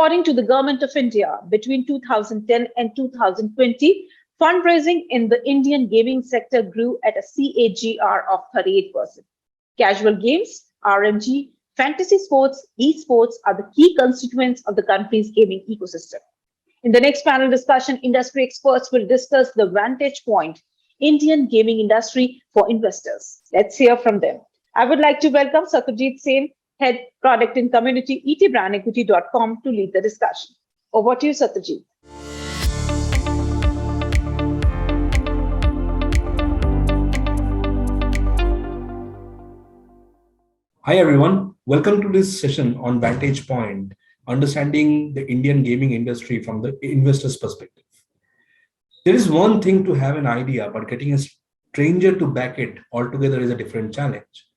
According to the Government of India, between 2010 and 2020, fundraising in the Indian gaming sector grew at a CAGR of 38%. Casual games, RMG, fantasy sports, esports are the key constituents of the country's gaming ecosystem. In the next panel discussion, industry experts will discuss the vantage point, Indian gaming industry for investors. Let's hear from them. I would like to welcome Satrajit Sen, Head Product and Community, etbrandequity.com, to lead the discussion. Over to you, Satrajit. Hi everyone, welcome to this session on Vantage Point, understanding the Indian gaming industry from the investor's perspective. There is one thing to have an idea, but getting a stranger to back it altogether is a different challenge.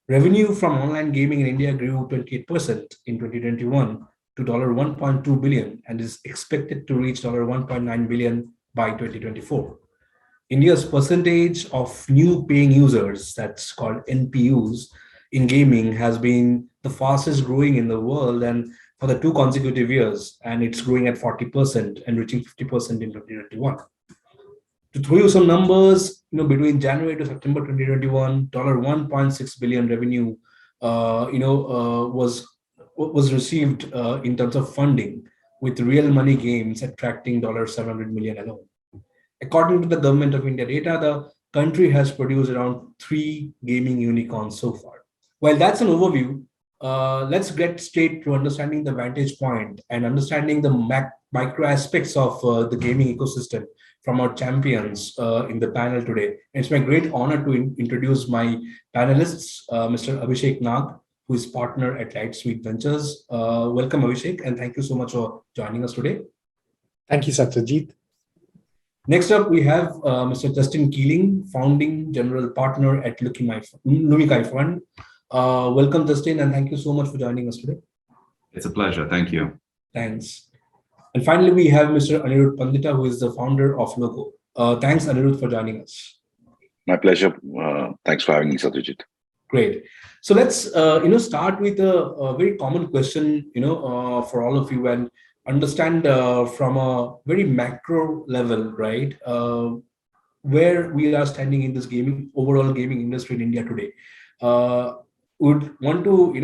Revenue from online gaming in India grew 28% in 2021 to $1.2 billion and is expected to reach $1.9 billion by 2024. India's percentage of new paying users, that's called NPUs, in gaming has been the fastest growing in the world and for the 2 consecutive years, and it's growing at 40% and reaching 50% in 2021. To throw you some numbers, between January to September 2021, $1.6 billion revenue, was received in terms of funding, with real money games attracting $700 million alone. According to the Government of India data, the country has produced around 3 gaming unicorns so far. Well, that's an overview. Let's get straight to understanding the vantage point and understanding the micro aspects of the gaming ecosystem from our champions in the panel today. It's my great honor to introduce my panelists, Mr. Abhishek Nag, who is partner at Lightspeed Ventures. Welcome, Abhishek, and thank you so much for joining us today. Thank you, Satrajit. Next up, we have Mr. Justin Keeling, founding general partner at Lumikai Fund. Welcome, Justin, and thank you so much for joining us today. It's a pleasure. Thank you. Thanks. And finally, we have Mr. Anirudh Pandita, who is the founder of Loco. Thanks, Anirudh, for joining us. My pleasure. Thanks for having me, Satrajit. Great. So let's start with a very common question, for all of you, and understand from a very macro level, right? Where we are standing in this overall gaming industry in India today. Would want to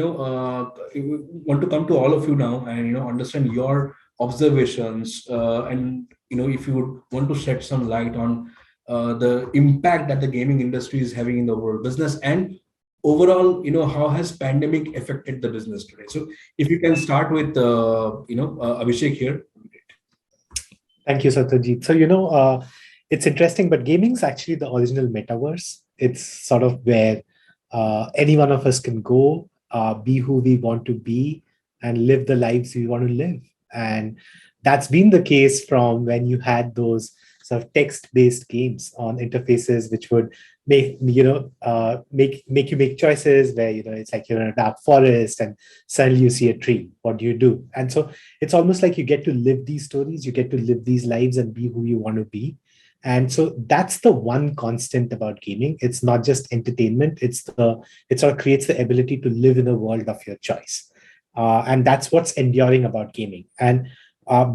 come to all of you now and understand your observations and if you would want to shed some light on the impact that the gaming industry is having in the world business and overall how has pandemic affected the business today. So if you can start with Abhishek here. Thank you, Satrajit. So it's interesting, but gaming is actually the original metaverse. It's sort of where any one of us can go, be who we want to be, and live the lives we want to live. And that's been the case from when you had those sort of text-based games on interfaces, which would make you make choices where it's like you're in a dark forest and suddenly you see a tree. What do you do? And so it's almost like you get to live these stories, you get to live these lives and be who you want to be. And so that's the one constant about gaming. It's not just entertainment. It sort of creates the ability to live in a world of your choice. And that's what's enduring about gaming. And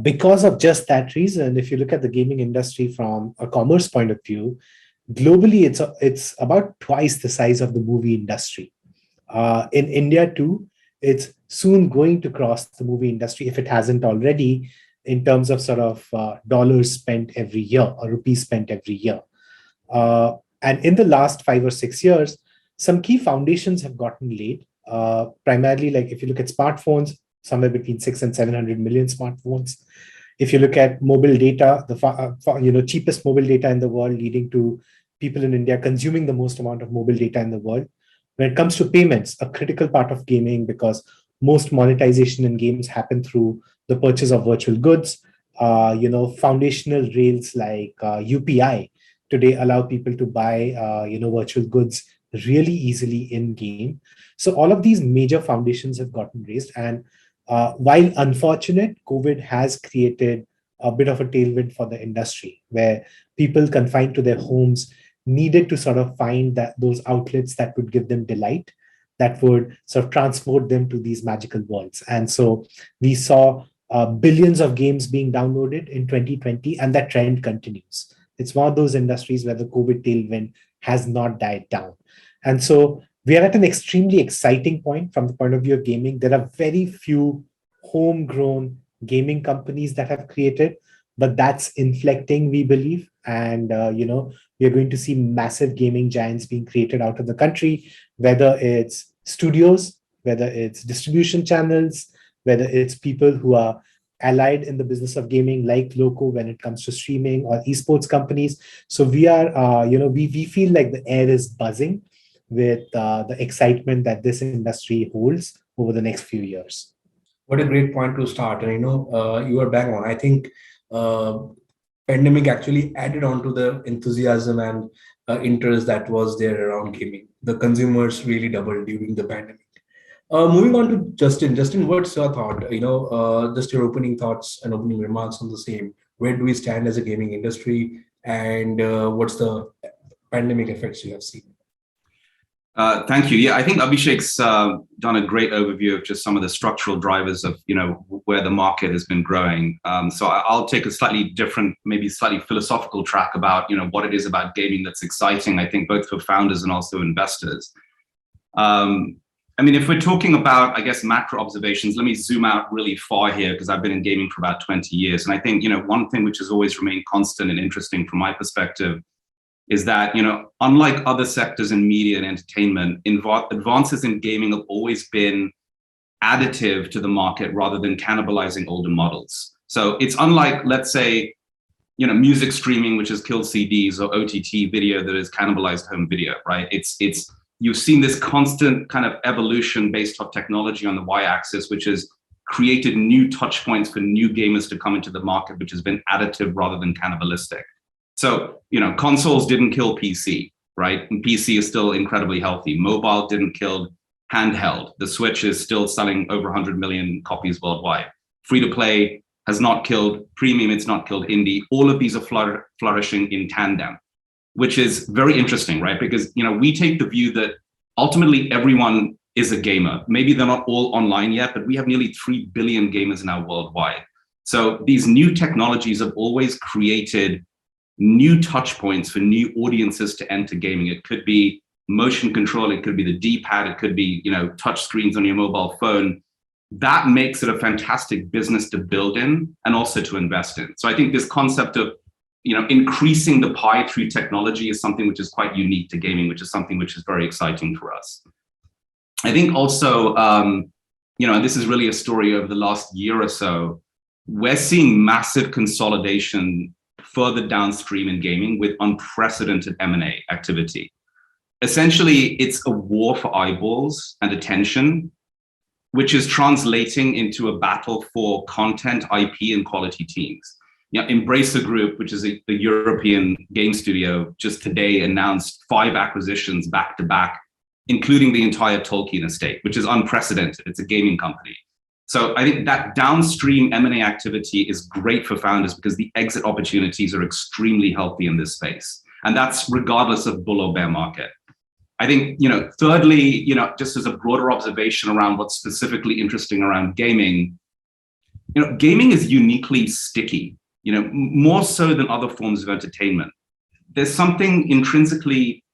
because of just that reason, if you look at the gaming industry from a commerce point of view, globally, it's about twice the size of the movie industry. In India too, it's soon going to cross the movie industry if it hasn't already, in terms of sort of dollars spent every year or rupees spent every year. And in the last 5 or 6 years, some key foundations have gotten laid. Primarily, like if you look at smartphones, somewhere between 6 and 700 million smartphones. If you look at mobile data, the cheapest mobile data in the world, leading to people in India consuming the most amount of mobile data in the world. When it comes to payments, a critical part of gaming, because most monetization in games happen through the purchase of virtual goods. Foundational rails like UPI today allow people to buy virtual goods really easily in game. So all of these major foundations have gotten raised, and while unfortunate, COVID has created a bit of a tailwind for the industry, where people confined to their homes needed to sort of find those outlets that would give them delight, that would sort of transport them to these magical worlds. And so we saw billions of games being downloaded in 2020, and that trend continues. It's one of those industries where the COVID tailwind has not died down. And so we are at an extremely exciting point from the point of view of gaming. There are very few homegrown gaming companies that have created, but that's inflecting, we believe. And, we are going to see massive gaming giants being created out of the country, whether it's studios, whether it's distribution channels, whether it's people who are allied in the business of gaming, like Loco when it comes to streaming, or esports companies. So we are, we feel like the air is buzzing with the excitement that this industry holds over the next few years. What a great point to start. And you are bang on. I think pandemic actually added on to the enthusiasm and interest that was there around gaming. The consumers really doubled during the pandemic. Moving on to Justin. Justin, what's your thought? Just your opening thoughts and opening remarks on the same. Where do we stand as a gaming industry, and what's the pandemic effects you have seen? Thank you. Yeah, I think Abhishek's done a great overview of just some of the structural drivers of where the market has been growing. So I'll take a slightly different, maybe slightly philosophical track about what it is about gaming that's exciting. I think both for founders and also investors. If we're talking about, I guess, macro observations, let me zoom out really far here because I've been in gaming for about 20 years. And I think, one thing which has always remained constant and interesting from my perspective is that, unlike other sectors in media and entertainment, advances in gaming have always been additive to the market rather than cannibalizing older models. So it's unlike, let's say, music streaming, which has killed CDs, or OTT video that has cannibalized home video, right? You've seen this constant kind of evolution based on technology on the y-axis, which has created new touch points for new gamers to come into the market, which has been additive rather than cannibalistic. So, consoles didn't kill PC, right? And PC is still incredibly healthy. Mobile didn't kill handheld. The Switch is still selling over 100 million copies worldwide. Free to play has not killed premium, it's not killed indie. All of these are flourishing in tandem, which is very interesting, right? Because, we take the view that ultimately everyone is a gamer. Maybe they're not all online yet, but we have nearly 3 billion gamers now worldwide. So these new technologies have always created new touch points for new audiences to enter gaming. It could be motion control, it could be the D-pad, it could be, touch screens on your mobile phone. That makes it a fantastic business to build in and also to invest in. So I think this concept of increasing the pie through technology is something which is quite unique to gaming, which is something which is very exciting for us. I think also, and this is really a story over the last year or so, we're seeing massive consolidation further downstream in gaming with unprecedented M&A activity. Essentially, it's a war for eyeballs and attention, which is translating into a battle for content, IP, and quality teams. Embracer Group, which is a European game studio, just today announced 5 acquisitions back to back, including the entire Tolkien estate, which is unprecedented. It's a gaming company. So I think that downstream M&A activity is great for founders because the exit opportunities are extremely healthy in this space. And that's regardless of bull or bear market. I think, thirdly, just as a broader observation around what's specifically interesting around gaming, gaming is uniquely sticky. More so than other forms of entertainment. There's something intrinsically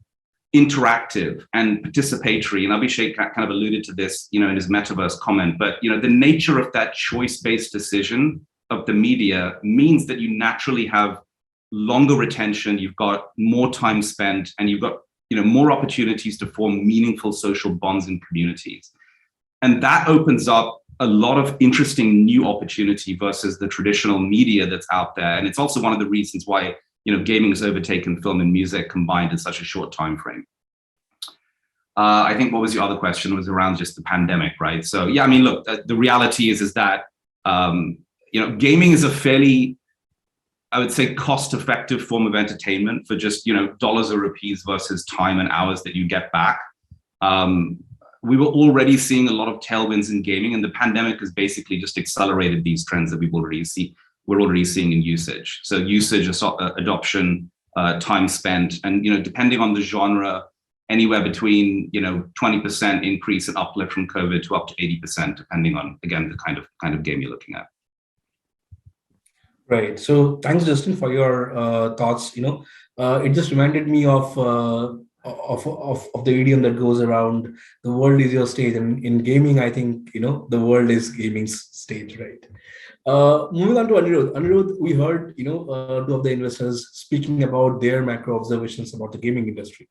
interactive and participatory, and Abhishek kind of alluded to this, in his metaverse comment, but, the nature of that choice-based decision of the media means that you naturally have longer retention, you've got more time spent, and you've got, more opportunities to form meaningful social bonds in communities. And that opens up a lot of interesting new opportunity versus the traditional media that's out there. And it's also one of the reasons why, gaming has overtaken film and music combined in such a short time frame. I think what was your other question was around just the pandemic, right? So yeah, look, the reality is that, gaming is a fairly, I would say, cost-effective form of entertainment for just, dollars or rupees versus time and hours that you get back. We were already seeing a lot of tailwinds in gaming, and the pandemic has basically just accelerated these trends that we're already seeing in usage. So usage, adoption, time spent, and depending on the genre, anywhere between 20% increase and uplift from COVID to up to 80%, depending on, again, the kind of game you're looking at. Right. So thanks, Justin, for your thoughts. It just reminded me of the idiom that goes around: "The world is your stage." And in gaming, I think the world is gaming's stage, right? Moving on to Anirudh. Anirudh, we heard two of the investors speaking about their macro observations about the gaming industry.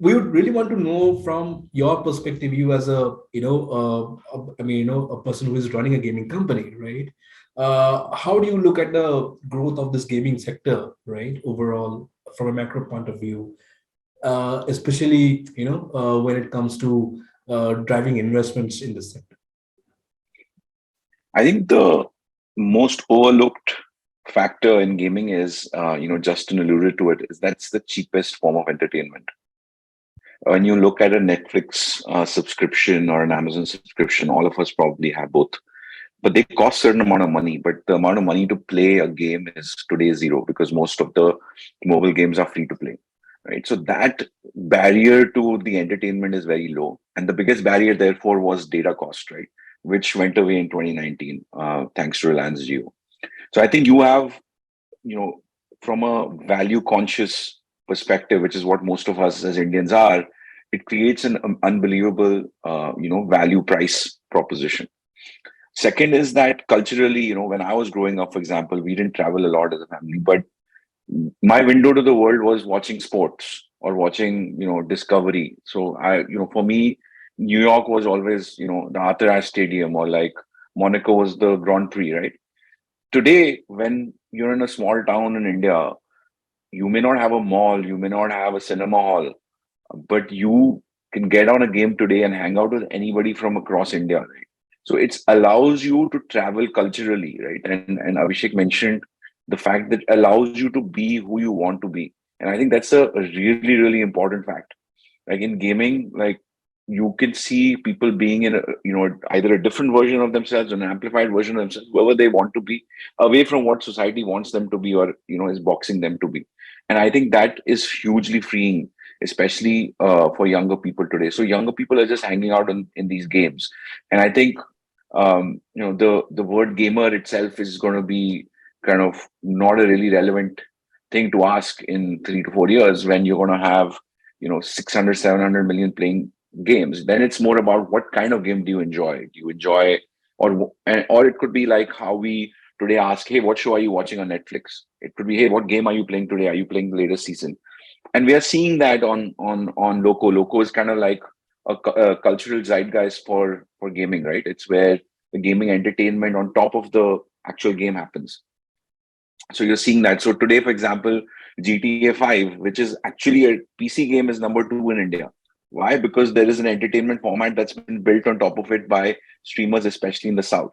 We would really want to know from your perspective, you as a a person who is running a gaming company, right? How do you look at the growth of this gaming sector, right, overall from a macro point of view, especially when it comes to driving investments in this sector? I think the most overlooked factor in gaming is, Justin alluded to it, is that's the cheapest form of entertainment. When you look at a Netflix subscription or an Amazon subscription, all of us probably have both, but they cost certain amount of money. But the amount of money to play a game is today zero, because most of the mobile games are free to play, right? So that barrier to the entertainment is very low, and the biggest barrier therefore was data cost, right, which went away in 2019 thanks to Reliance Jio. So I think you have, from a value conscious perspective, which is what most of us as Indians are, it creates an unbelievable value price proposition. Second is that culturally, when I was growing up, for example, we didn't travel a lot as a family, but my window to the world was watching sports or watching, Discovery. So for me, New York was always, the Arthur Ashe Stadium, or like Monaco was the Grand Prix, right? Today, when you're in a small town in India, you may not have a mall, you may not have a cinema hall, but you can get on a game today and hang out with anybody from across India, right? So it allows you to travel culturally, right? And Abhishek mentioned the fact that allows you to be who you want to be. And I think that's a really, really important fact. Like in gaming, like you can see people being in either a different version of themselves, an amplified version of themselves, whoever they want to be, away from what society wants them to be, or is boxing them to be. And I think that is hugely freeing, especially for younger people today. So younger people are just hanging out in these games, and I think the word gamer itself is going to be kind of not a really relevant thing to ask in 3 to 4 years, when you're going to have 600 700 million playing games. Then it's more about what kind of game do you enjoy. Do you enjoy, or it could be like how we today ask, hey, what show are you watching on Netflix? It could be, hey, what game are you playing today? Are you playing the latest season? And we are seeing that on Loco. Loco is kind of like a cultural zeitgeist for gaming, right? It's where the gaming entertainment on top of the actual game happens. So you're seeing that. So today, for example, GTA 5, which is actually a PC game, is number 2 in India. Why? Because there is an entertainment format that's been built on top of it by streamers, especially in the South.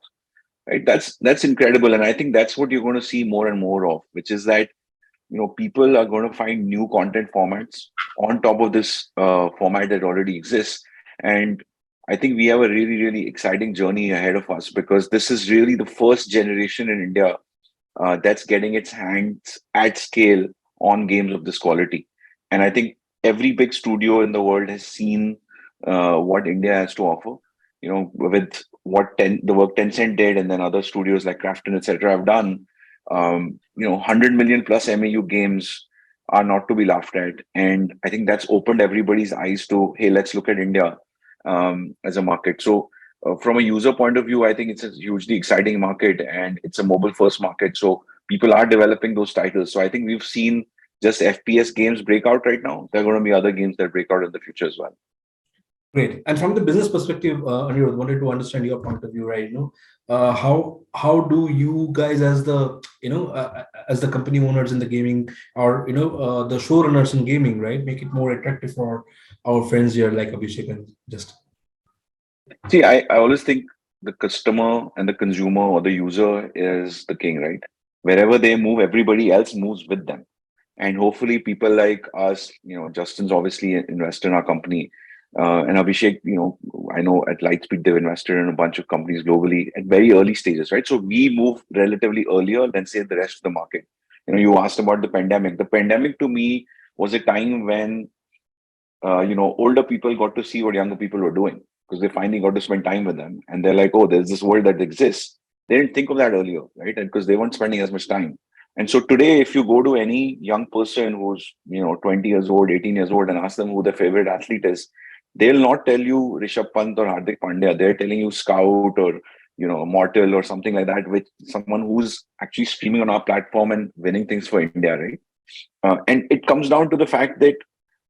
Right? That's incredible. And I think that's what you're going to see more and more of, which is that people are going to find new content formats on top of this format that already exists. And I think we have a really, really exciting journey ahead of us, because this is really the first generation in India that's getting its hands at scale on games of this quality. And I think every big studio in the world has seen what India has to offer, with the work Tencent did, and then other studios like Crafton, etc., have done. 100 million plus MAU games are not to be laughed at. And I think that's opened everybody's eyes to, hey, let's look at India as a market. So from a user point of view, I think it's a hugely exciting market, and it's a mobile first market. So people are developing those titles. So I think we've seen just FPS games break out right now. There are going to be other games that break out in the future as well. Great. And from the business perspective, Anirudh, wanted to understand your point of view, right? How do you guys, as the as the company owners in the gaming, or the showrunners in gaming, right, make it more attractive for our friends here like Abhishek and Justin? See, I always think the customer and the consumer or the user is the king, right? Wherever they move, everybody else moves with them. And hopefully people like us, Justin's obviously invested in our company. And Abhishek, I know at Lightspeed, they've invested in a bunch of companies globally at very early stages, right? So we move relatively earlier than, say, the rest of the market. You asked about the pandemic. The pandemic to me was a time when, older people got to see what younger people were doing, because they finally got to spend time with them. And they're like, oh, there's this world that exists. They didn't think of that earlier, right? And because they weren't spending as much time. And so today, if you go to any young person who's 20 years old, 18 years old, and ask them who their favorite athlete is, they'll not tell you Rishabh Pant or Hardik Pandya. They're telling you Scout or Mortal or something like that, with someone who's actually streaming on our platform and winning things for India, right? And it comes down to the fact that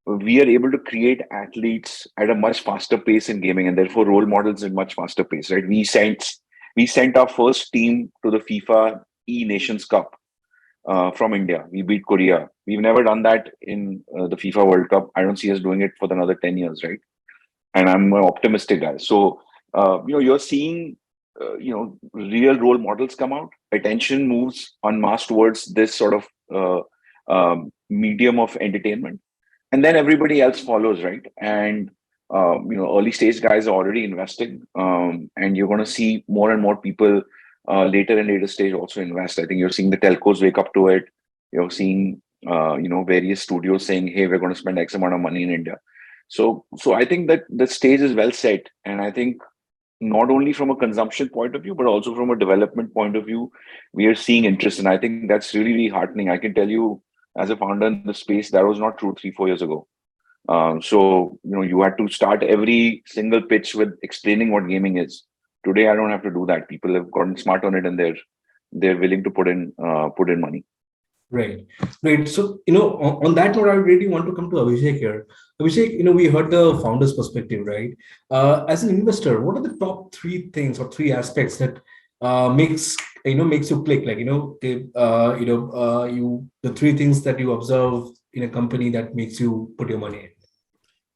we are able to create athletes at a much faster pace in gaming, and therefore role models at much faster pace, right? We sent our first team to the FIFA E Nations Cup from India. We beat Korea. We've never done that in the FIFA World Cup. I don't see us doing it for another 10 years, right? And I'm an optimistic guy. So, you're seeing, real role models come out. Attention moves en masse towards this sort of medium of entertainment, and then everybody else follows, right? And early stage guys are already investing, and you're going to see more and more people later and later stage also invest. I think you're seeing the telcos wake up to it. You're seeing various studios saying, hey, we're going to spend X amount of money in India. So I think that the stage is well set, and I think not only from a consumption point of view, but also from a development point of view, we are seeing interest. And I think that's really, really heartening. I can tell you, as a founder in the space, that was not true 3-4 years ago. So you had to start every single pitch with explaining what gaming is. Today, I don't have to do that. People have gotten smart on it, and they're willing to put in money. Right. So, on that note, I really want to come to Abhishek here. Abhishek, we heard the founder's perspective, right? As an investor, what are the top 3 things or 3 aspects that makes you click? Like, the 3 things that you observe in a company that makes you put your money in.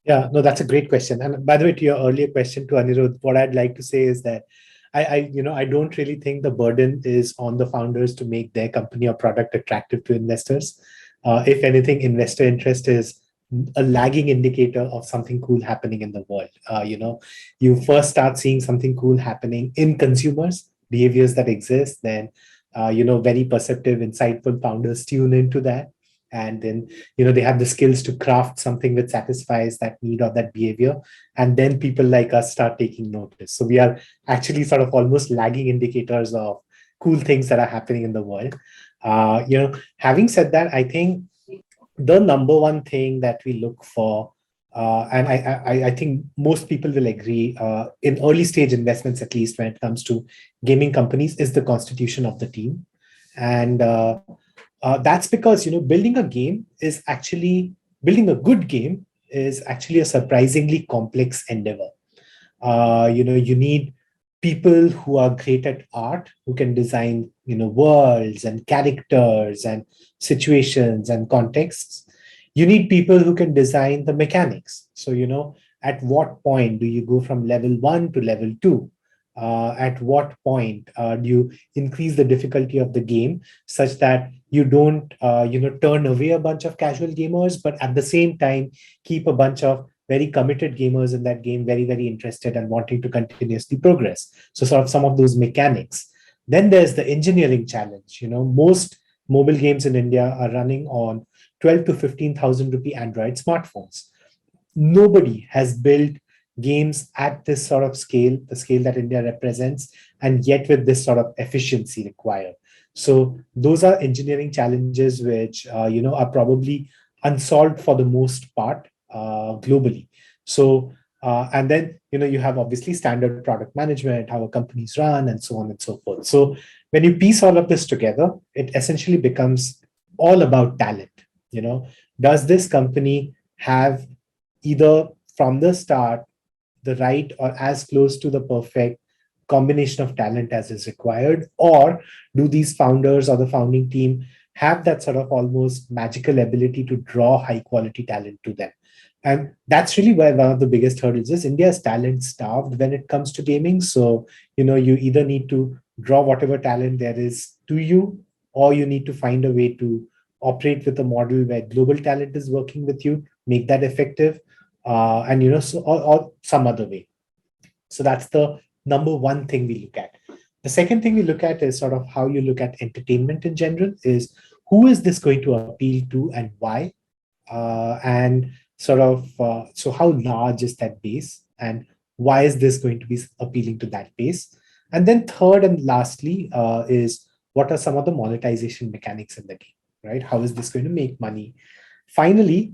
Yeah, no, that's a great question. And by the way, to your earlier question to Anirudh, what I'd like to say is that I don't really think the burden is on the founders to make their company or product attractive to investors. If anything, investor interest is a lagging indicator of something cool happening in the world. You first start seeing something cool happening in consumers, behaviors that exist, then very perceptive, insightful founders tune into that. And then, they have the skills to craft something that satisfies that need or that behavior. And then people like us start taking notice. So we are actually sort of almost lagging indicators of cool things that are happening in the world. Having said that, I think the number one thing that we look for, and I think most people will agree, in early stage investments, at least when it comes to gaming companies, is the constitution of the team. And that's because building a good game is actually a surprisingly complex endeavor. You need people who are great at art, who can design worlds and characters and situations and contexts. You need people who can design the mechanics. So at what point do you go from level 1 to level 2? At what point do you increase the difficulty of the game such that you don't turn away a bunch of casual gamers, but at the same time keep a bunch of very committed gamers in that game very, very interested and wanting to continuously progress. So sort of some of those mechanics. Then there's the engineering challenge. Most mobile games in India are running on 12 to 15,000 rupee Android smartphones. Nobody has built games at this sort of scale, the scale that India represents, and yet with this sort of efficiency required. So those are engineering challenges which are probably unsolved for the most part globally. So and then you have obviously standard product management, how a companies run, and so on and so forth. So when you piece all of this together, it essentially becomes all about talent. Does this company have either from the start the right or as close to the perfect combination of talent as is required, or do these founders or the founding team have that sort of almost magical ability to draw high quality talent to them? And that's really where one of the biggest hurdles is. India is talent starved when it comes to gaming. So you either need to draw whatever talent there is to you, or you need to find a way to operate with a model where global talent is working with you, make that effective, or some other way. So that's the number one thing we look at. The second thing we look at is sort of how you look at entertainment in general, is who is this going to appeal to and why? And sort of, so how large is that base, and why is this going to be appealing to that base? And then third and lastly is what are some of the monetization mechanics in the game, right? How is this going to make money? Finally,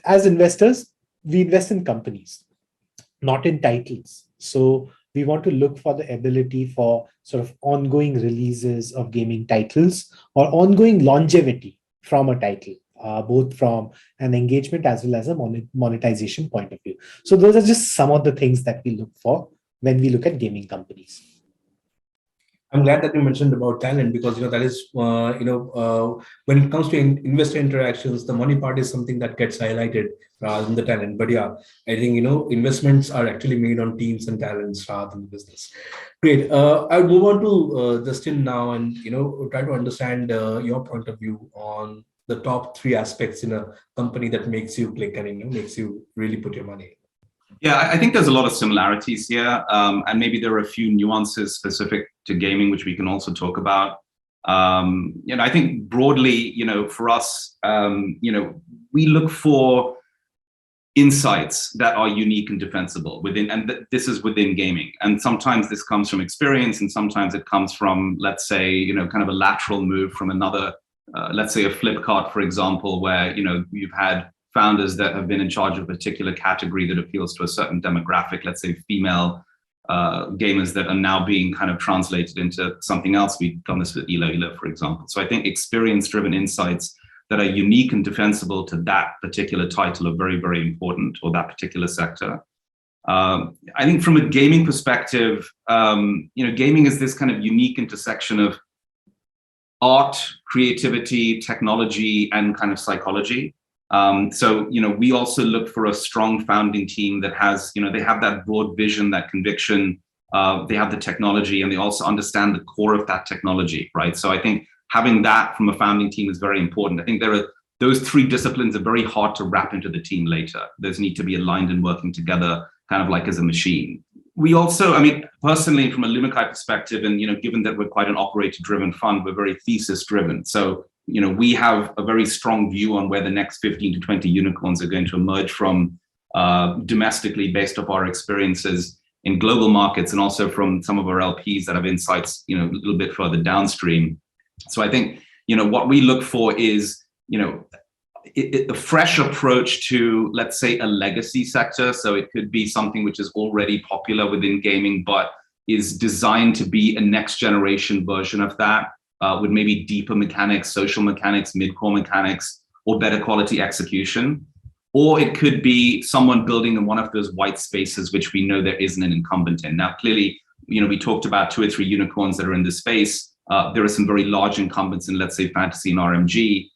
as investors, we invest in companies, not in titles. So we want to look for the ability for sort of ongoing releases of gaming titles or ongoing longevity from a title, both from an engagement as well as a monetization point of view. So those are just some of the things that we look for when we look at gaming companies. I'm glad that you mentioned about talent, because that is when it comes to investor interactions, the money part is something that gets highlighted rather than the talent. But yeah, I think investments are actually made on teams and talents rather than business. Great. I'll move on to Justin now, and try to understand your point of view on the top 3 aspects in a company that makes you click and makes you really put your money. Yeah, I think there's a lot of similarities here, and maybe there are a few nuances specific to gaming, which we can also talk about. I think broadly, for us, we look for insights that are unique and defensible within, and this is within gaming. And sometimes this comes from experience, and sometimes it comes from, let's say, kind of a lateral move from another, let's say a Flipkart, for example, where, you've had founders that have been in charge of a particular category that appeals to a certain demographic, let's say female gamers that are now being kind of translated into something else. We've done this with Elo, for example. So I think experience-driven insights that are unique and defensible to that particular title are very, very important, or that particular sector. I think from a gaming perspective, gaming is this kind of unique intersection of art, creativity, technology, and kind of psychology. So we also look for a strong founding team that has, they have that broad vision, that conviction, they have the technology, and they also understand the core of that technology, right? So I think having that from a founding team is very important. I think those 3 disciplines are very hard to wrap into the team later. Those need to be aligned and working together, kind of like as a machine. We also, personally, from a Lumikai perspective, and given that we're quite an operator-driven fund, we're very thesis-driven. So we have a very strong view on where the next 15 to 20 unicorns are going to emerge from, domestically, based off our experiences in global markets, and also from some of our LPs that have insights, a little bit further downstream. So I think, what we look for is, a fresh approach to, let's say, a legacy sector. So it could be something which is already popular within gaming, but is designed to be a next generation version of that. With maybe deeper mechanics, social mechanics, mid-core mechanics, or better quality execution. Or it could be someone building in one of those white spaces, which we know there isn't an incumbent in. Now, clearly, we talked about 2 or 3 unicorns that are in this space. There are some very large incumbents in, let's say, fantasy and RMG,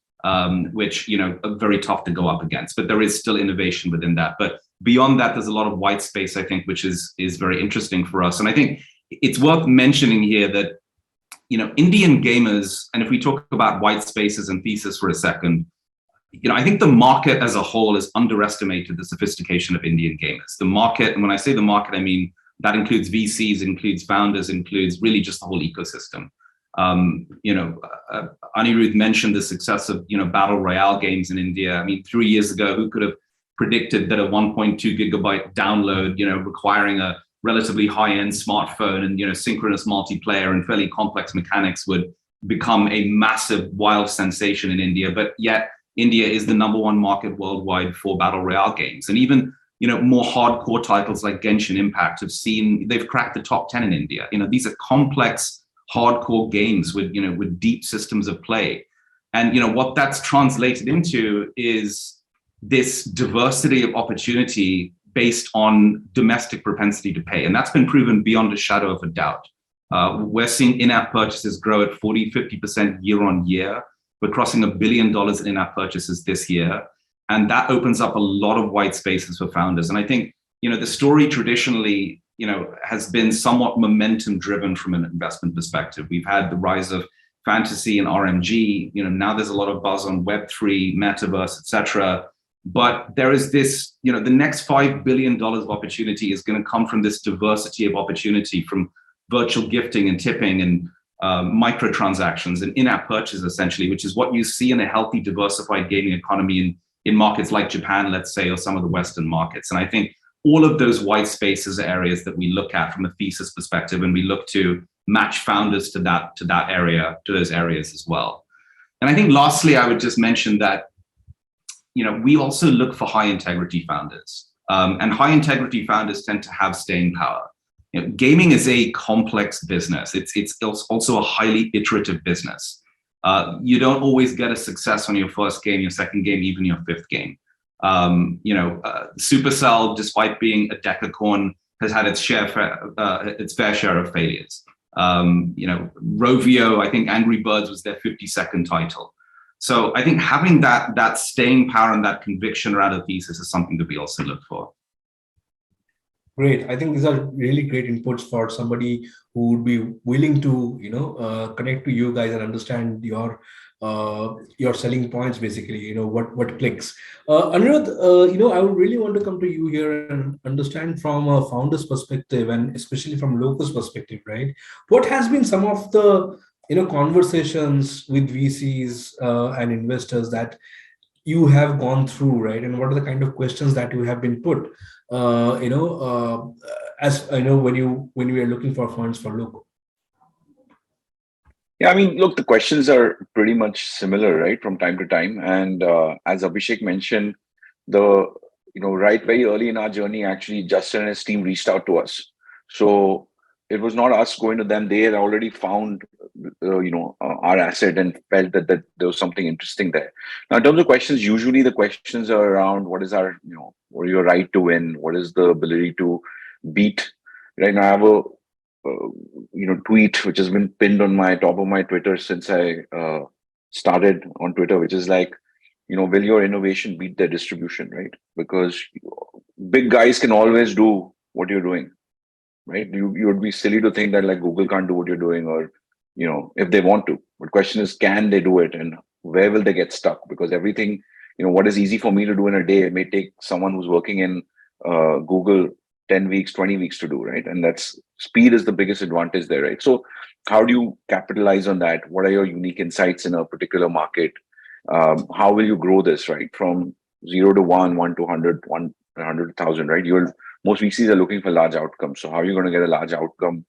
which, are very tough to go up against. But there is still innovation within that. But beyond that, there's a lot of white space, I think, which is very interesting for us. And I think it's worth mentioning here that Indian gamers, and if we talk about white spaces and thesis for a second, I think the market as a whole has underestimated the sophistication of Indian gamers. The market, and when I say the market, I mean that includes VCs, includes founders, includes really just the whole ecosystem. Anirudh mentioned the success of, battle royale games in India. 3 years ago, who could have predicted that a 1.2 gigabyte download, requiring a relatively high-end smartphone and synchronous multiplayer and fairly complex mechanics would become a massive, wild sensation in India. But yet India is the #1 market worldwide for battle royale games. And even more hardcore titles like Genshin Impact they've cracked the top 10 in India. These are complex, hardcore games with deep systems of play. And what that's translated into is this diversity of opportunity based on domestic propensity to pay. And that's been proven beyond a shadow of a doubt. We're seeing in-app purchases grow at 40-50% year on year. We're crossing $1 billion in in-app purchases this year. And that opens up a lot of white spaces for founders. And I think, the story traditionally, has been somewhat momentum driven from an investment perspective. We've had the rise of fantasy and RMG. Now there's a lot of buzz on Web3, metaverse, etc. But there is this, the next $5 billion of opportunity is going to come from this diversity of opportunity, from virtual gifting and tipping and microtransactions and in-app purchases, essentially, which is what you see in a healthy, diversified gaming economy in markets like Japan, let's say, or some of the Western markets. And I think all of those white spaces are areas that we look at from a thesis perspective, and we look to match founders to that area, to those areas as well. And I think lastly, I would just mention that, we also look for high integrity founders, and high integrity founders tend to have staying power. Gaming is a complex business. It's also a highly iterative business. You don't always get a success on your first game, your second game, even your fifth game. Supercell, despite being a decacorn, has had its fair share of failures. Rovio, I think Angry Birds was their 52nd title. So I think having that staying power and that conviction around a thesis is something that we also look for. Great. I think these are really great inputs for somebody who would be willing to, connect to you guys and understand your selling points, basically, what clicks. Anirudh, I would really want to come to you here and understand from a founder's perspective, and especially from Loco's perspective, right? What has been some of the, conversations with VCs and investors that you have gone through, right? And what are the kind of questions that you have been put, as I know when we are looking for funds for Loco? Yeah, I mean, look, the questions are pretty much similar, right, from time to time. And as Abhishek mentioned, right very early in our journey, actually, Justin and his team reached out to us. So it was not us going to them. They had already found, our asset and felt that there was something interesting there. Now, in terms of questions, usually the questions are around what is our, what are your right to win? What is the ability to beat? Right now, I have a tweet which has been pinned on my top of my Twitter since I started on Twitter, which is like, will your innovation beat their distribution, right? Because big guys can always do what you're doing, right? You would be silly to think that like Google can't do what you're doing, or if they want to. But question is, can they do it, and where will they get stuck? Because everything, what is easy for me to do in a day, it may take someone who's working in Google 10 weeks, 20 weeks to do, right? And that's speed is the biggest advantage there, right? So how do you capitalize on that? What are your unique insights in a particular market? How will you grow this, right? From 0 to 1, 1 to 100, 100,000, right? Most VCs are looking for large outcomes. So how are you going to get a large outcome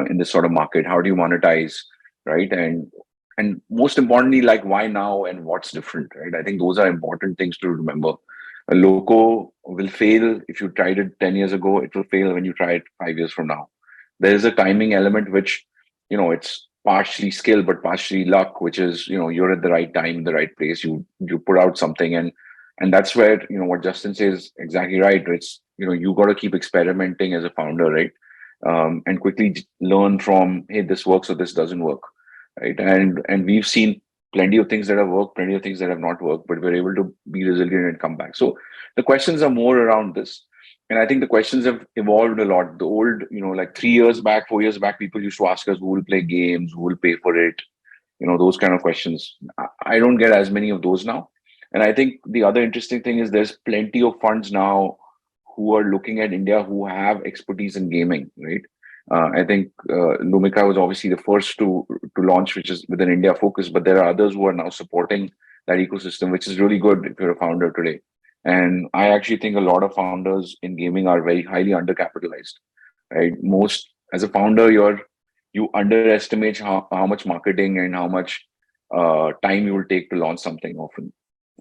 in this sort of market? How do you monetize, right? And most importantly, like why now and what's different, right? I think those are important things to remember. A Loco will fail if you tried it 10 years ago. It will fail when you try it 5 years from now. There is a timing element, which, it's partially skill, but partially luck, which is, you're at the right time, in the right place. You put out something, and that's where, what Justin says exactly right. It's, you got to keep experimenting as a founder, right? And quickly learn from, hey, this works or this doesn't work, right? And we've seen plenty of things that have worked, plenty of things that have not worked, but we're able to be resilient and come back. So the questions are more around this. And I think the questions have evolved a lot. The old, like 3 years back, 4 years back, people used to ask us who will play games, who will pay for it, those kind of questions. I don't get as many of those now. And I think the other interesting thing is there's plenty of funds now who are looking at India who have expertise in gaming, right? I think Lumikai was obviously the first to launch, which is with an India focus, but there are others who are now supporting that ecosystem, which is really good if you're a founder today. And I actually think a lot of founders in gaming are very highly undercapitalized, right? As a founder, you underestimate how much marketing and how much time you will take to launch something often.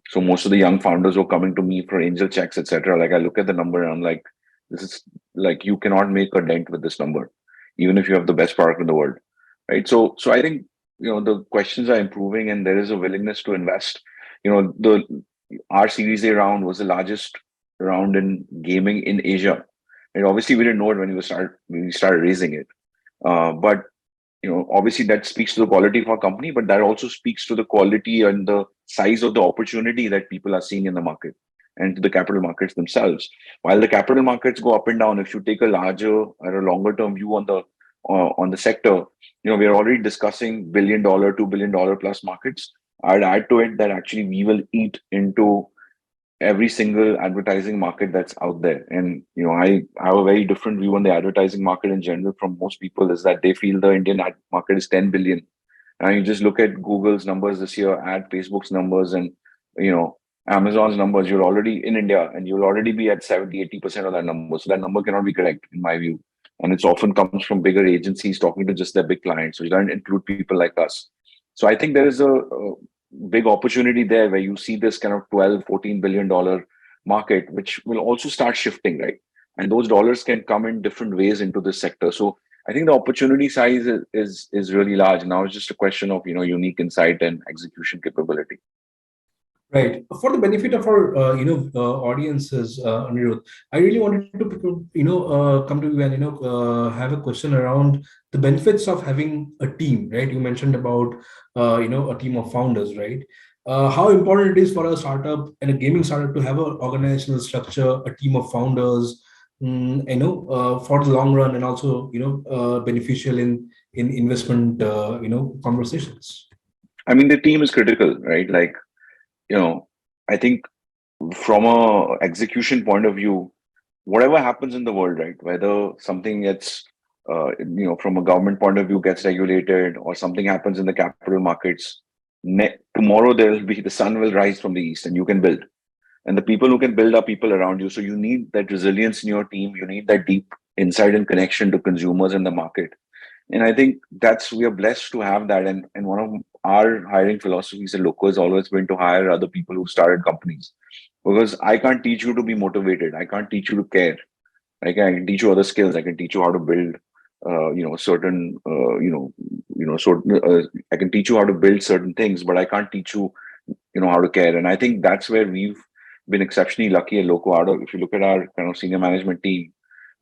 So most of the young founders who are coming to me for angel checks, etc., like I look at the number and I'm like, this is like, you cannot make a dent with this number, even if you have the best product in the world, right? So I think, the questions are improving and there is a willingness to invest. Our Series A round was the largest round in gaming in Asia. And obviously we didn't know it when we started raising it. But obviously that speaks to the quality of our company, but that also speaks to the quality and the size of the opportunity that people are seeing in the market and to the capital markets themselves. While the capital markets go up and down, if you take a larger or a longer term view on the sector, we are already discussing $1 billion, $2 billion plus markets. I'd add to it that actually we will eat into every single advertising market that's out there. And, I have a very different view on the advertising market in general from most people, is that they feel the Indian ad market is 10 billion. And you just look at Google's numbers this year, add Facebook's numbers, and, Amazon's numbers, you're already in India and you'll already be at 70-80% of that number. So that number cannot be correct, in my view. And it's often comes from bigger agencies talking to just their big clients. So you don't include people like us. So I think there is a big opportunity there where you see this kind of 12, $14 billion market, which will also start shifting, right? And those dollars can come in different ways into this sector. So I think the opportunity size is really large. Now it's just a question of unique insight and execution capability. Right. For the benefit of our audiences, Anirudh, I really wanted to come to you and have a question around the benefits of having a team. Right. You mentioned about a team of founders. Right. How important it is for a startup and a gaming startup to have an organizational structure, a team of founders, for the long run, and also beneficial in investment conversations. I mean, the team is critical, right? Like, I think from a execution point of view, whatever happens in the world, right? Whether something gets, from a government point of view gets regulated or something happens in the capital markets, tomorrow the sun will rise from the east and you can build. And the people who can build are people around you. So you need that resilience in your team. You need that deep insight and connection to consumers in the market. And I think we are blessed to have that. And one of our hiring philosophies at Loco has always been to hire other people who started companies. Because I can't teach you to be motivated. I can't teach you to care. I can teach you other skills. I can teach you how to build, certain, I can teach you how to build certain things, but I can't teach you, how to care. And I think that's where we've been exceptionally lucky at Loco. If you look at our kind of senior management team,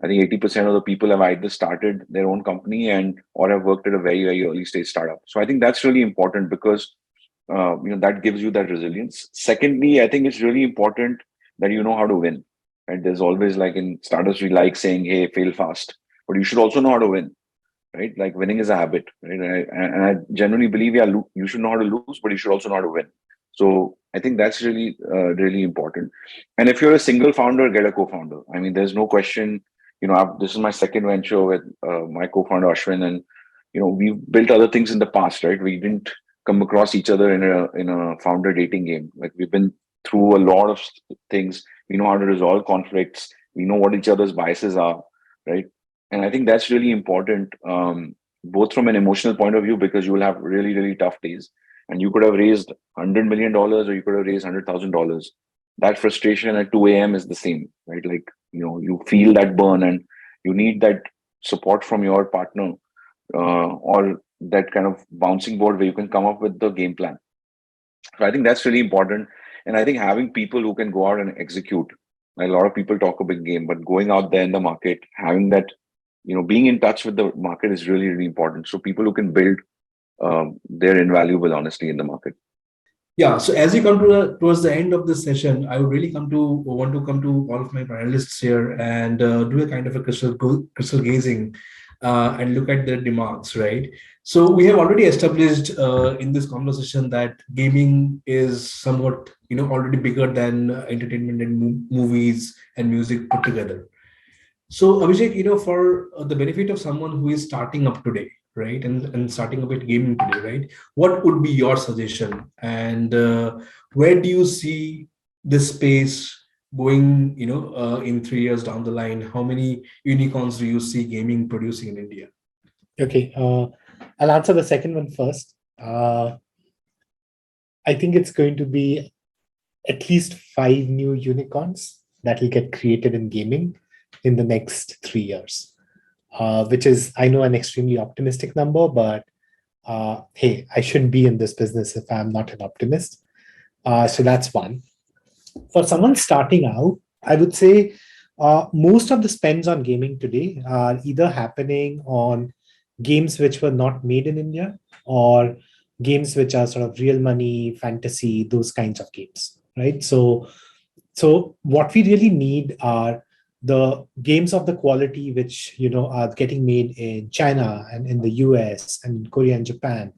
I think 80% of the people have either started their own company or have worked at a very, very early stage startup. So I think that's really important because that gives you that resilience. Secondly, I think it's really important that you know how to win. Right? There's always, like in startups, we like saying, "Hey, fail fast," but you should also know how to win. Right? Like winning is a habit. Right? And I generally believe, you should know how to lose, but you should also know how to win. So I think that's really, really important. And if you're a single founder, get a co-founder. I mean, there's no question. This is my second venture with my co-founder Ashwin, and we've built other things in the past, right? We didn't come across each other in a founder dating game. Like we've been through a lot of things. We know how to resolve conflicts. We know what each other's biases are, right? And I think that's really important, both from an emotional point of view, because you will have really, really tough days, and you could have raised $100 million or you could have raised $100,000. That frustration at 2 a.m. is the same, right? Like, you feel that burn and you need that support from your partner, or that kind of bouncing board where you can come up with the game plan. So I think that's really important. And I think having people who can go out and execute, like a lot of people talk a big game, but going out there in the market, having that, being in touch with the market is really, really important. So people who can build, they're invaluable, honestly, in the market. Yeah. So as we come towards the end of this session, I would really want to come to all of my panelists here and do a kind of a crystal gazing and look at their demands, right? So we have already established in this conversation that gaming is somewhat, already bigger than entertainment and movies and music put together. So Abhishek, for the benefit of someone who is starting up today, right, and starting up with gaming today, right, what would be your suggestion, and where do you see this space going, in 3 years down the line? How many unicorns do you see gaming producing in India? Okay, I'll answer the second one first. I think it's going to be at least 5 new unicorns that will get created in gaming in the next 3 years, which is, I know, an extremely optimistic number, but hey, I shouldn't be in this business if I'm not an optimist. So that's one. For someone starting out, I would say most of the spends on gaming today are either happening on games which were not made in India or games which are sort of real money, fantasy, those kinds of games, right? So what we really need are the games of the quality which are getting made in China and in the US and in Korea and Japan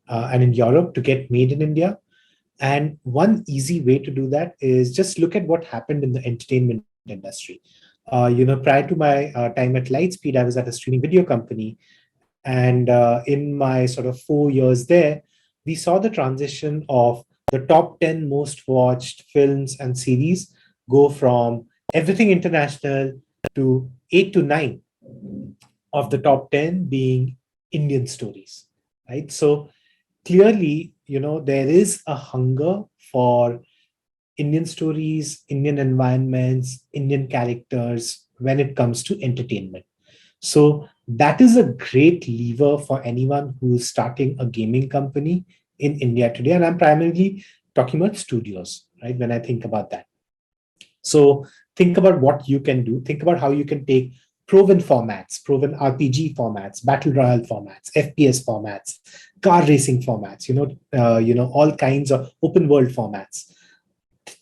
and in Europe to get made in India. And one easy way to do that is just look at what happened in the entertainment industry. Prior to my time at Lightspeed, I was at a streaming video company. And in my sort of 4 years there, we saw the transition of the top 10 most watched films and series go from everything international to 8 to 9 of the top 10 being Indian stories, right? So clearly, there is a hunger for Indian stories, Indian environments, Indian characters when it comes to entertainment. So that is a great lever for anyone who's starting a gaming company in India today. And I'm primarily talking about studios, right? When I think about that. So think about what you can do. Think about how you can take proven formats, proven RPG formats, battle royale formats, FPS formats, car racing formats, all kinds of open world formats.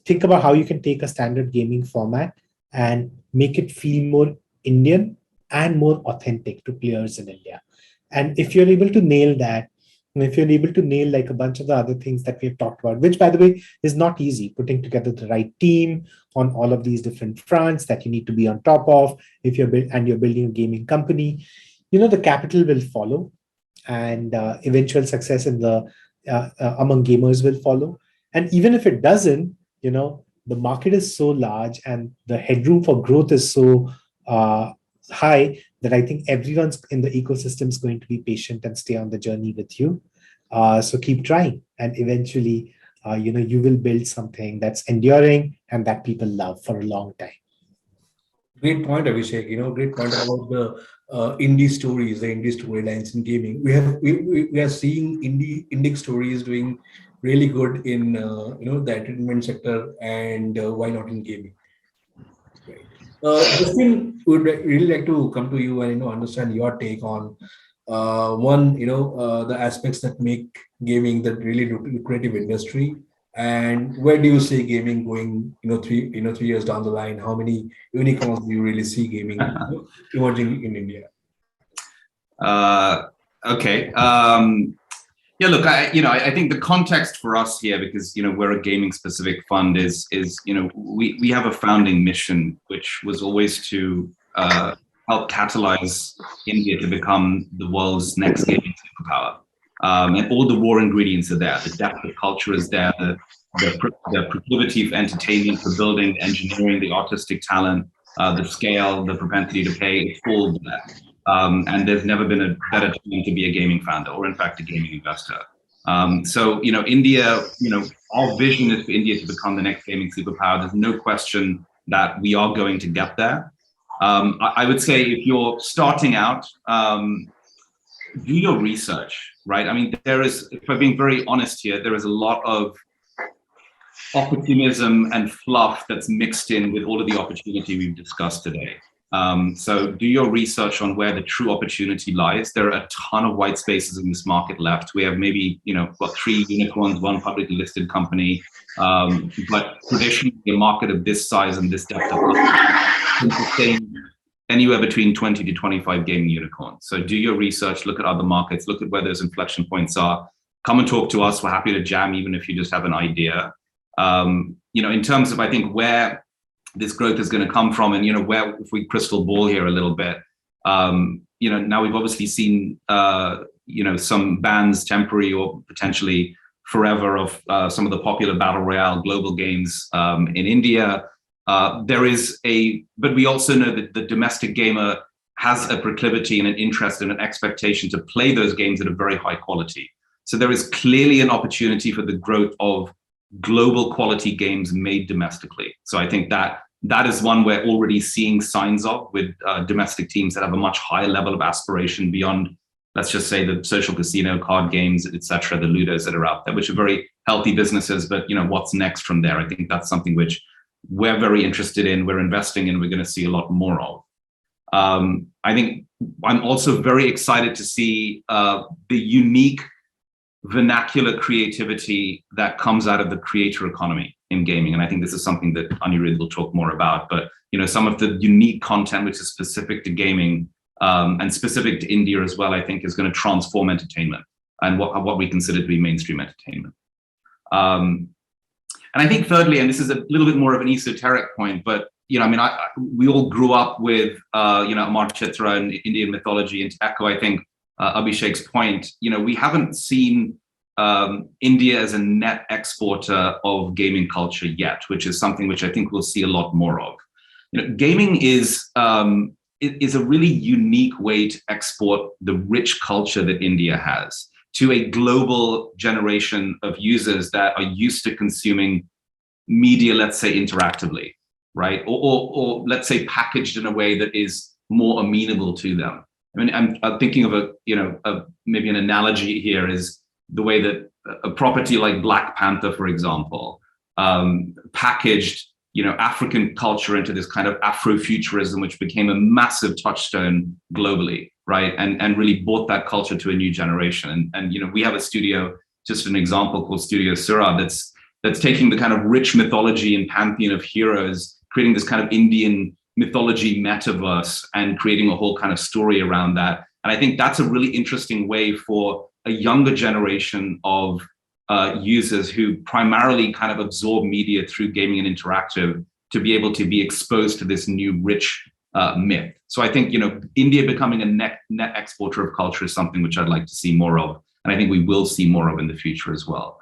Think about how you can take a standard gaming format and make it feel more Indian and more authentic to players in India. And if you're able to nail that, and if you're able to nail like a bunch of the other things that we've talked about, which by the way is not easy, putting together the right team on all of these different fronts that you need to be on top of, if you're building a gaming company, the capital will follow, and eventual success in the among gamers will follow. And even if it doesn't, the market is so large and the headroom for growth is so high that I think everyone's in the ecosystem is going to be patient and stay on the journey with you. So keep trying, and eventually, you will build something that's enduring and that people love for a long time. Great point, Abhishek. Great point about the indie stories, the indie storylines in gaming. We are seeing indie stories doing really good in the entertainment sector, and why not in gaming? Right. Justin, would really like to come to you and understand your take on one, the aspects that make gaming the really lucrative industry, and where do you see gaming going? 3 years down the line, how many unicorns do you really see gaming emerging in India? Okay. Yeah, look, I think the context for us here, because we're a gaming specific fund, is we have a founding mission, which was always to help catalyze India to become the world's next gaming superpower. And all the raw ingredients are there. The depth of culture is there. The proclivity for entertainment, for building, engineering, the artistic talent, the scale, the propensity to pay, it's all there. And there's never been a better time to be a gaming founder, or in fact, a gaming investor. So, India, our vision is for India to become the next gaming superpower. There's no question that we are going to get there. I would say if you're starting out, do your research, right? I mean, if I'm being very honest here, there is a lot of opportunism and fluff that's mixed in with all of the opportunity we've discussed today. So do your research on where the true opportunity lies. There are a ton of white spaces in this market left. We have maybe, 3 unicorns, 1 publicly listed company. But traditionally, a market of this size and this depth of sustain anywhere between 20 to 25 gaming unicorns. So do your research, look at other markets, look at where those inflection points are. Come and talk to us. We're happy to jam, even if you just have an idea. In terms of, I think, where this growth is going to come from, and where, if we crystal ball here a little bit, now we've obviously seen some bans, temporary or potentially forever, of some of the popular battle royale global games in India. But we also know that the domestic gamer has a proclivity and an interest and an expectation to play those games at a very high quality. So there is clearly an opportunity for the growth of global quality games made domestically. So I think that is one we're already seeing signs of, with domestic teams that have a much higher level of aspiration beyond, let's just say, the social casino card games, etc., the Ludos that are out there, which are very healthy businesses. But what's next from there? I think that's something which we're very interested in, we're investing in, we're going to see a lot more of. I think I'm also very excited to see the unique vernacular creativity that comes out of the creator economy in gaming. And I think this is something that Anirudh will talk more about. But some of the unique content which is specific to gaming and specific to India as well, I think is going to transform entertainment and what we consider to be mainstream entertainment. And I think thirdly, and this is a little bit more of an esoteric point, but we all grew up with Amar Chitra and Indian mythology. And to echo, I think, Abhishek's point, we haven't seen India as a net exporter of gaming culture yet, which is something which I think we'll see a lot more of. Gaming is a really unique way to export the rich culture that India has to a global generation of users that are used to consuming media, let's say, interactively, right? Or let's say packaged in a way that is more amenable to them. I mean, I'm thinking of maybe an analogy here is the way that a property like Black Panther, for example, packaged African culture into this kind of Afrofuturism, which became a massive touchstone globally, right? And really brought that culture to a new generation. And we have a studio, just an example, called Studio Surab, that's taking the kind of rich mythology and pantheon of heroes, creating this kind of Indian mythology metaverse and creating a whole kind of story around that. And I think that's a really interesting way for a younger generation of users who primarily kind of absorb media through gaming and interactive to be able to be exposed to this new rich myth. So I think, India becoming a net exporter of culture is something which I'd like to see more of. And I think we will see more of in the future as well.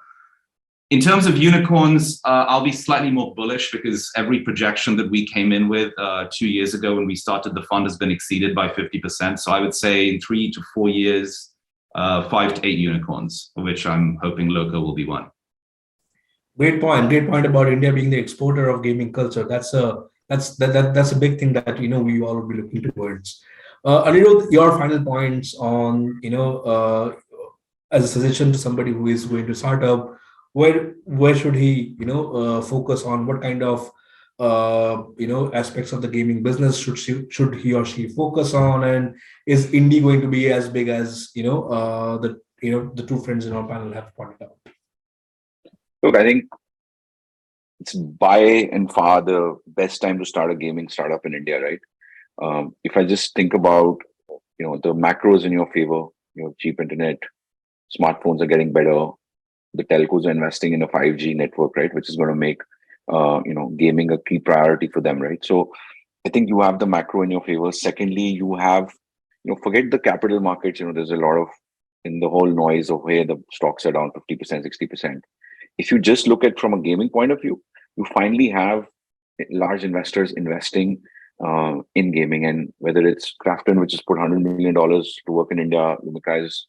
In terms of unicorns, I'll be slightly more bullish because every projection that we came in with 2 years ago when we started the fund has been exceeded by 50%. So I would say in 3 to 4 years, 5 to 8 unicorns, of which I'm hoping Loco will be one. Great point about India being the exporter of gaming culture. That's a big thing that we all will be looking towards. Anirudh, your final points on as a suggestion to somebody who is going to start up, where should he focus on? What kind of aspects of the gaming business should he or she focus on? And is indie going to be as big as the two friends in our panel have pointed out? Look, I think it's by and far the best time to start a gaming startup in India, right? If I just think about the macros in your favor, cheap internet, smartphones are getting better, the telcos are investing in a 5G network, right, which is going to make gaming a key priority for them, right? So I think you have the macro in your favor. Secondly, you have forget the capital markets. There's a lot of in the whole noise of where the stocks are down 50%, 60%. If you just look at from a gaming point of view, you finally have large investors investing in gaming, and whether it's Crafton, which has put $100 million to work in India, Lumikai is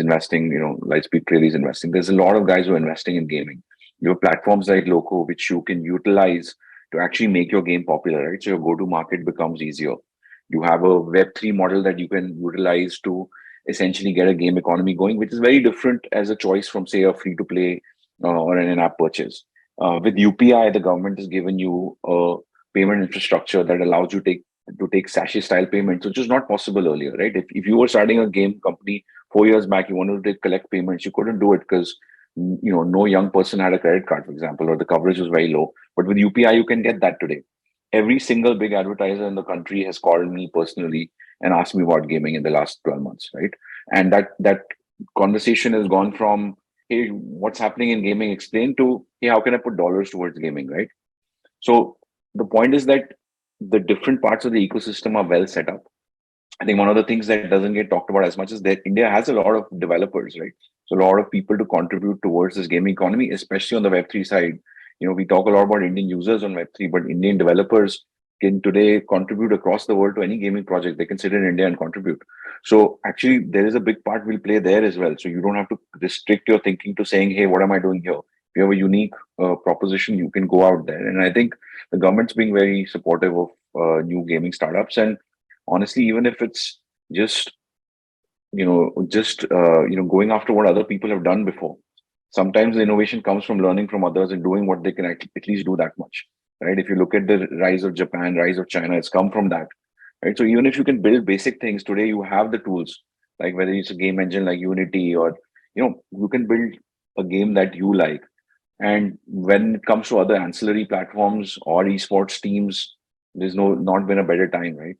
investing, Lightspeed clearly is investing. There's a lot of guys who are investing in gaming. You have platforms like Loco, which you can utilize to actually make your game popular, right? So your go-to market becomes easier. You have a Web3 model that you can utilize to essentially get a game economy going, which is very different as a choice from, say, a free-to-play or an in-app purchase. With UPI, the government has given you a payment infrastructure that allows you to take sachet-style payments, which was not possible earlier, right? If you were starting a game company 4 years back, you wanted to collect payments, you couldn't do it because no young person had a credit card, for example, or the coverage was very low. But with UPI, you can get that today. Every single big advertiser in the country has called me personally and asked me about gaming in the last 12 months, right? And that conversation has gone from, hey, what's happening in gaming, explain, to, hey, how can I put dollars towards gaming, right? So the point is that the different parts of the ecosystem are well set up. I think one of the things that doesn't get talked about as much is that India has a lot of developers, right? So a lot of people to contribute towards this gaming economy, especially on the Web3 side. We talk a lot about Indian users on Web3, but Indian developers can today contribute across the world to any gaming project. They can sit in India and contribute. So actually, there is a big part we'll play there as well. So you don't have to restrict your thinking to saying, hey, what am I doing here? If you have a unique proposition, you can go out there. And I think the government's being very supportive of new gaming startups. And honestly, even if it's just going after what other people have done before, sometimes the innovation comes from learning from others and doing what they can at least do that much, right? If you look at the rise of Japan, rise of China, it's come from that, right? So even if you can build basic things today, you have the tools, like whether it's a game engine like Unity or, you can build a game that you like. And when it comes to other ancillary platforms or esports teams, there's not been a better time, right?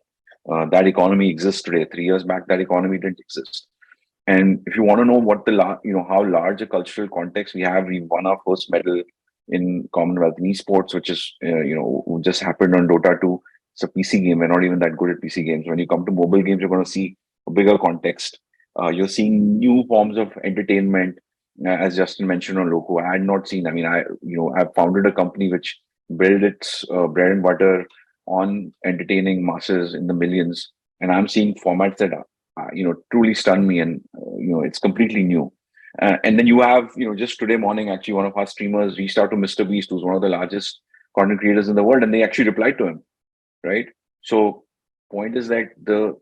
That economy exists today. 3 years back, that economy didn't exist. And if you want to know what how large a cultural context we have, we won our first medal in Commonwealth in esports, which is just happened on Dota 2. It's a PC game. We're not even that good at PC games. When you come to mobile games, you're going to see a bigger context. You're seeing new forms of entertainment, as Justin mentioned on Loco. I had not seen. I mean, I founded a company which built its bread and butter on entertaining masses in the millions, and I'm seeing formats that truly stun me, and it's completely new. And then you have, just today morning, actually, one of our streamers reached out to Mr. Beast, who's one of the largest content creators in the world, and they actually replied to him, right? So, point is that the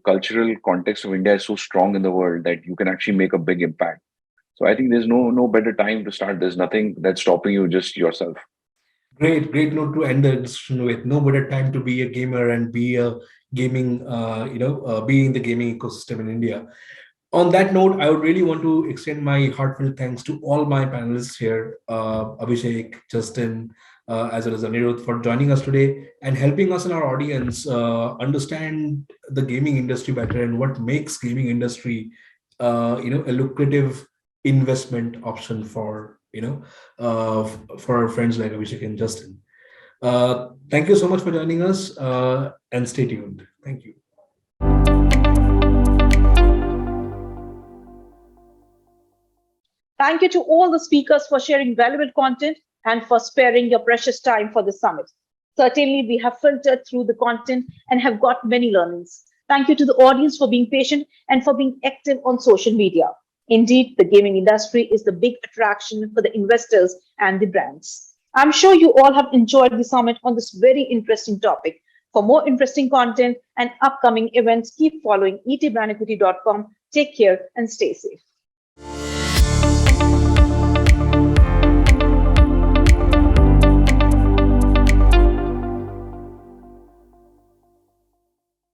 cultural context of India is so strong in the world that you can actually make a big impact. So, I think there's no better time to start. There's nothing that's stopping you, just yourself. Great note to end the discussion with. No better time to be a gamer and be a gaming, be in the gaming ecosystem in India. On that note, I would really want to extend my heartfelt thanks to all my panelists here, Abhishek, Justin, as well as Anirudh, for joining us today and helping us and our audience understand the gaming industry better and what makes gaming industry, a lucrative investment option for for our friends like Abhishek and Justin. Thank you so much for joining us, and stay tuned. Thank you. Thank you to all the speakers for sharing valuable content and for sparing your precious time for the summit. Certainly, we have filtered through the content and have got many learnings. Thank you to the audience for being patient and for being active on social media. Indeed, the gaming industry is the big attraction for the investors and the brands. I'm sure you all have enjoyed the summit on this very interesting topic. For more interesting content and upcoming events, keep following etbrandequity.com. Take care and stay safe.